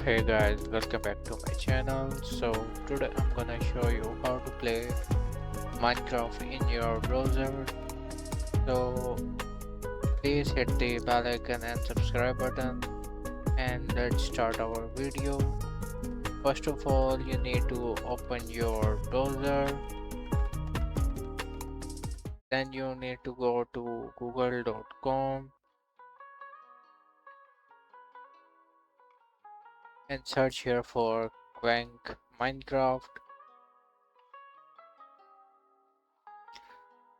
Hey guys, welcome back to my channel. So today I'm gonna show you how to play Minecraft in your browser. So please hit the bell icon and subscribe button, and let's start our video. First of all, you need to open your browser. Then you need to go to google.com and search here for Quank Minecraft.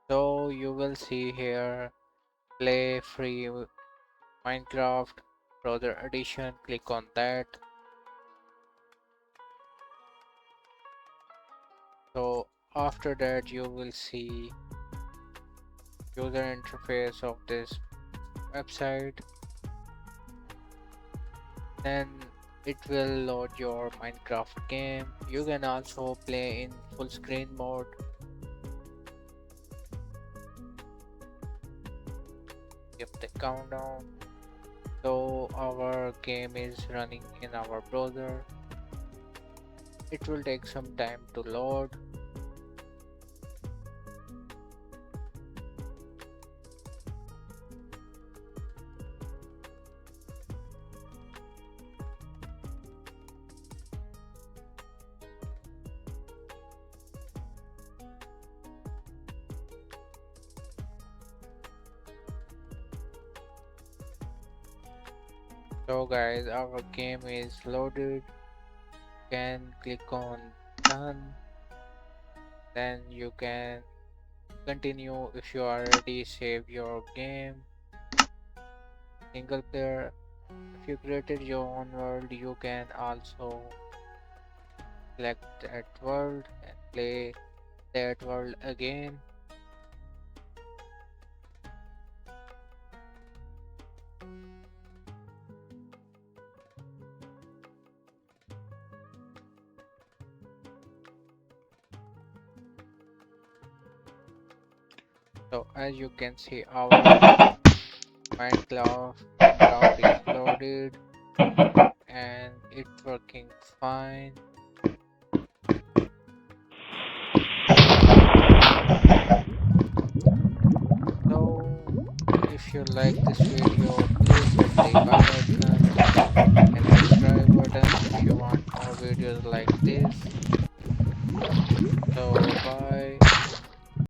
So you will see here play free Minecraft browser edition. Click on that. So after that you will see user interface of this website. Then it will load your Minecraft game. You can also play in full screen mode. Give the countdown. So our game is running in our browser. It will take some time to load. So guys, our game is loaded. You can click on done. Then you can continue if you already saved your game. Single player. If you created your own world, you can also select that world and play that world again. So as you can see, our Minecraft is loaded and it's working fine. So if you like this video, please hit the bell icon and subscribe button if you want more videos like this.